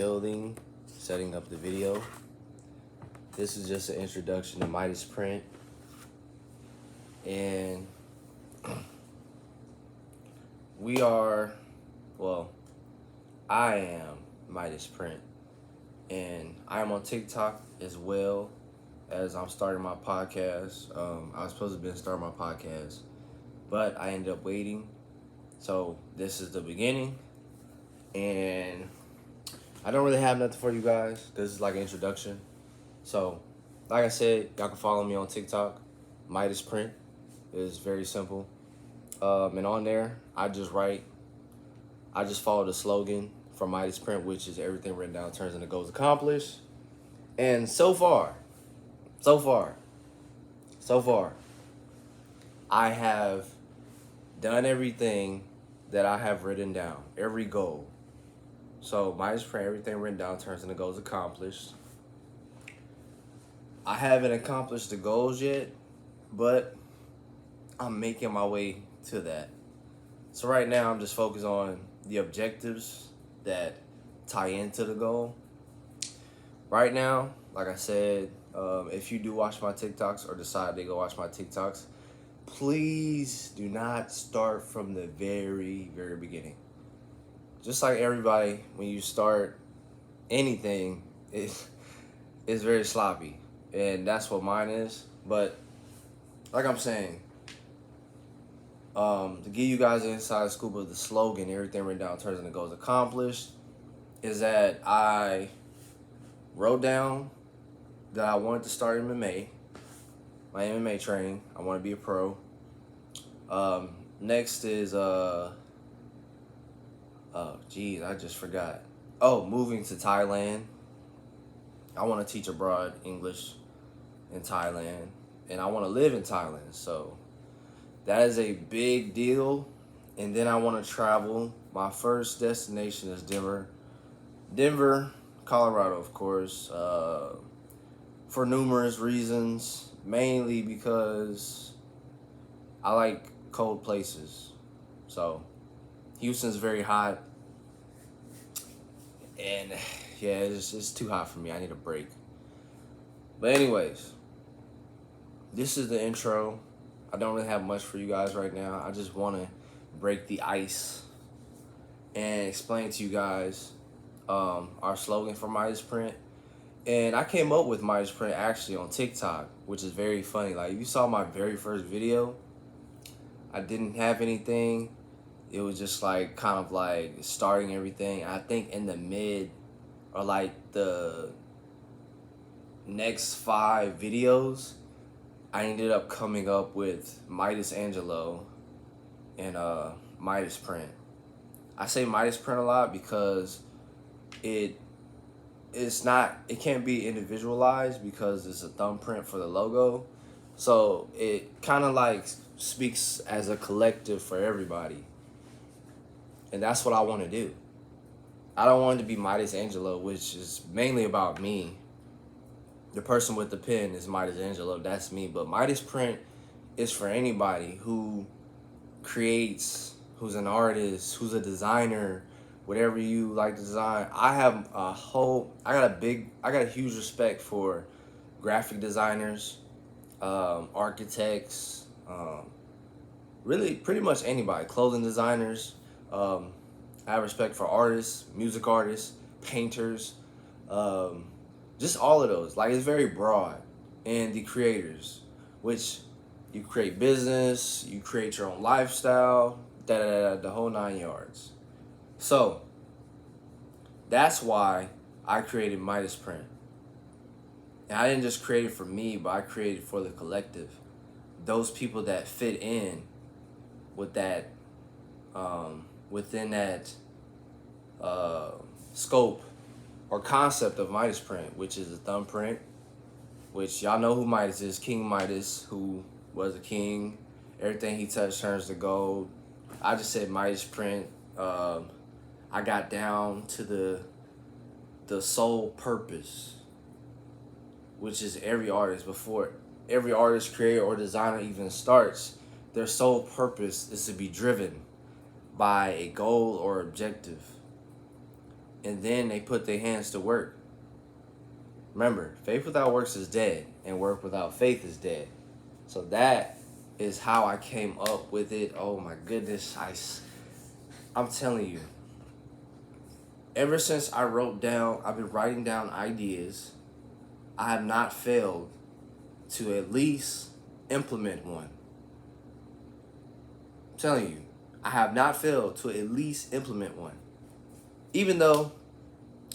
building, setting up the video. This is just an introduction to Midas Print. And we are, well, I am Midas Print. And I am on TikTok as well as I'm starting my podcast. I was supposed to be starting my podcast, but I ended up waiting. So this is the beginning. And I don't really have nothing for you guys. This is like an introduction. So, like I said, y'all can follow me on TikTok. Midas Print is very simple. And on there, I just follow the slogan from Midas Print, which is everything written down turns into goals accomplished. And so far, I have done everything that I have written down, every goal. So Midas Print, everything written down turns into goals accomplished. I haven't accomplished the goals yet, but I'm making my way to that. So right now I'm just focused on the objectives that tie into the goal. Right now, like I said, if you do watch my TikToks or decide to go watch my TikToks, please do not start from the very, very beginning. Just like everybody, when you start anything, it's very sloppy. And that's what mine is. But like I'm saying, to give you guys an inside scoop of the slogan, everything written down turns into goals accomplished, is that I wrote down that I wanted to start MMA, my MMA training. I want to be a pro. Next is I just forgot. Moving to Thailand. I want to teach abroad English in Thailand, and I want to live in Thailand. So that is a big deal. And then I want to travel. My first destination is Denver, Colorado, of course, for numerous reasons, mainly because I like cold places. So Houston's very hot, and yeah, it's too hot for me. I need a break. But anyways, this is the intro. I don't really have much for you guys right now. I just want to break the ice and explain to you guys our slogan for Midas Print. And I came up with Midas Print actually on TikTok, which is very funny. Like, if you saw my very first video, I didn't have anything. It was just like kind of like starting everything. I think in the mid or like the next 5 videos, I ended up coming up with Midas Angelo and Midas Print. I say Midas Print a lot because it can't be individualized because it's a thumbprint for the logo. So it kind of like speaks as a collective for everybody. And that's what I want to do. I don't want it to be Midas Angelo, which is mainly about me. The person with the pen is Midas Angelo. That's me. But Midas Print is for anybody who creates, who's an artist, who's a designer, whatever you like to design. I got a huge respect for graphic designers, architects, really pretty much anybody, clothing designers. I have respect for artists, music artists, painters, just all of those. Like, it's very broad. And the creators, which you create business, you create your own lifestyle, the whole 9 yards. So that's why I created Midas Print. And I didn't just create it for me, but I created it for the collective. Those people that fit in with that, within that scope or concept of Midas Print, which is a thumbprint, which y'all know who Midas is, King Midas, who was a king. Everything he touched turns to gold. I just said Midas Print. I got down to the sole purpose, which is every artist. Before every artist, creator, or designer even starts, their sole purpose is to be driven by a goal or objective. and then they put their hands to work. Remember, faith without works is dead, and work without faith is dead. So that is how I came up with it. Oh my goodness, I'm telling you. Ever since I've been writing down ideas. I have not failed to at least implement one. I'm telling you, I have not failed to at least implement one. Even though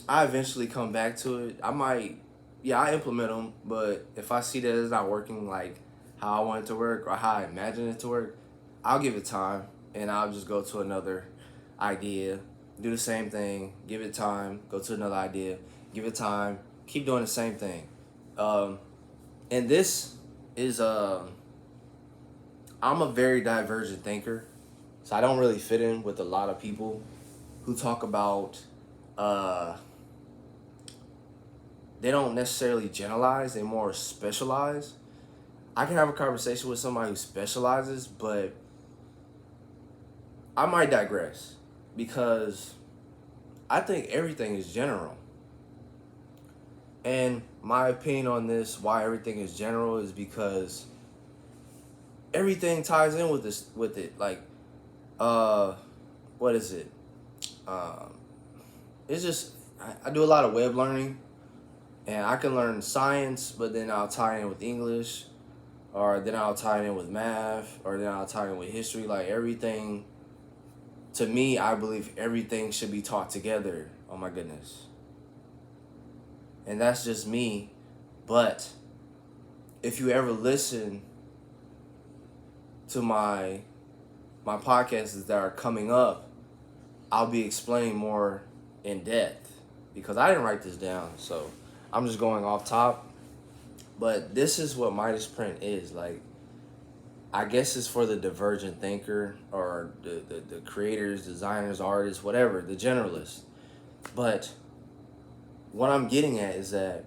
I eventually come back to it, I implement them, but if I see that it's not working like how I want it to work or how I imagine it to work, I'll give it time and I'll just go to another idea, do the same thing, give it time, go to another idea, give it time, keep doing the same thing. And this is, I'm a very divergent thinker, so I don't really fit in with a lot of people who talk about, they don't necessarily generalize, they more specialize. I can have a conversation with somebody who specializes, but I might digress because I think everything is general. And my opinion on this, why everything is general, is because everything ties in with it. Like, what is it? It's just, I do a lot of web learning, and I can learn science, but then I'll tie in with English, or then I'll tie in with math, or then I'll tie in with history. Like, everything, to me, I believe everything should be taught together. Oh my goodness. And that's just me. But if you ever listen to my podcasts that are coming up, I'll be explaining more in depth because I didn't write this down. So I'm just going off top. But this is what Midas Print is. Like, I guess it's for the divergent thinker or the creators, designers, artists, whatever, the generalists. But what I'm getting at is that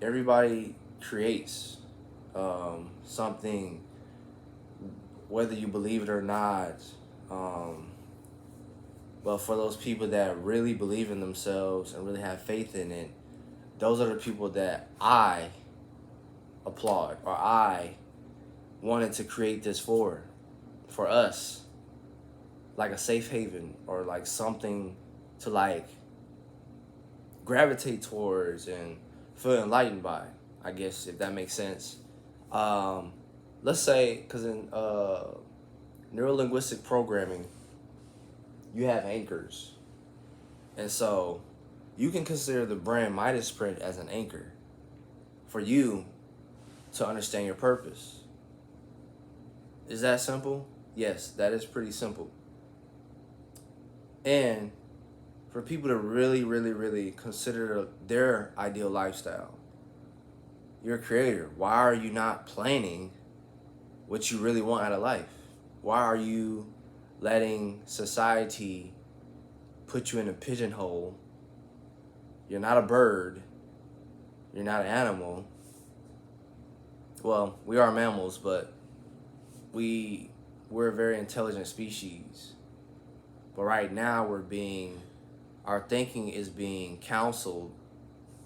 everybody creates something, whether you believe it or not. But for those people that really believe in themselves and really have faith in it, those are the people that I applaud, or I wanted to create this for us, like a safe haven, or like something to like gravitate towards and feel enlightened by, I guess, if that makes sense. Let's say, because in neuro-linguistic programming, you have anchors. And so you can consider the brand Midas Print as an anchor for you to understand your purpose. Is that simple? Yes, that is pretty simple. And for people to really, really, really consider their ideal lifestyle, you're a creator. Why are you not planning what you really want out of life? Why are you letting society put you in a pigeonhole? You're not a bird. You're not an animal. Well, we are mammals, but we're a very intelligent species. But right now our thinking is being counseled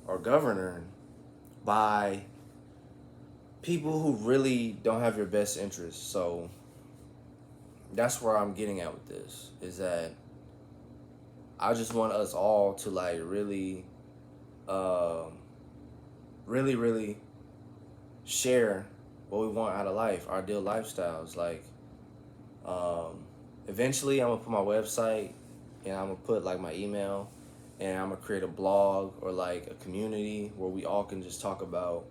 or governed by people who really don't have your best interests. So that's where I'm getting at with this, is that I just want us all to like really, really, really share what we want out of life, our ideal lifestyles. Like, eventually I'm gonna put my website, and I'm gonna put like my email, and I'm gonna create a blog or like a community where we all can just talk about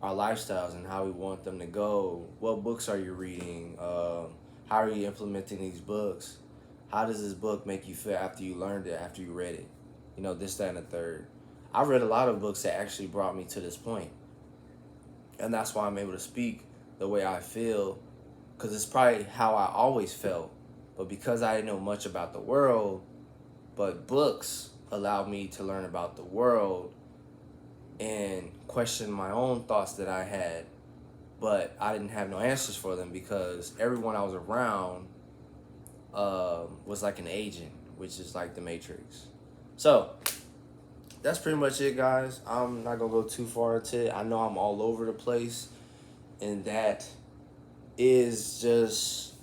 our lifestyles and how we want them to go. What books are you reading? How are you implementing these books? How does this book make you feel after you learned it, after you read it? You know, this, that, and the third. I've read a lot of books that actually brought me to this point. And that's why I'm able to speak the way I feel, because it's probably how I always felt. But because I didn't know much about the world, but books allowed me to learn about the world and question my own thoughts that I had, but I didn't have no answers for them because everyone I was around was like an agent, which is like the Matrix. So, that's pretty much it, guys. I'm not going to go too far into it. I know I'm all over the place, and that is just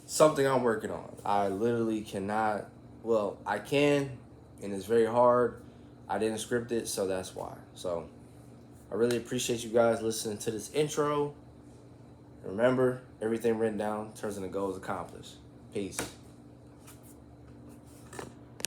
something I'm working on. I literally cannot, well, I can, and it's very hard. I didn't script it, so that's why. So, I really appreciate you guys listening to this intro. Remember, everything written down turns into goals accomplished. Peace.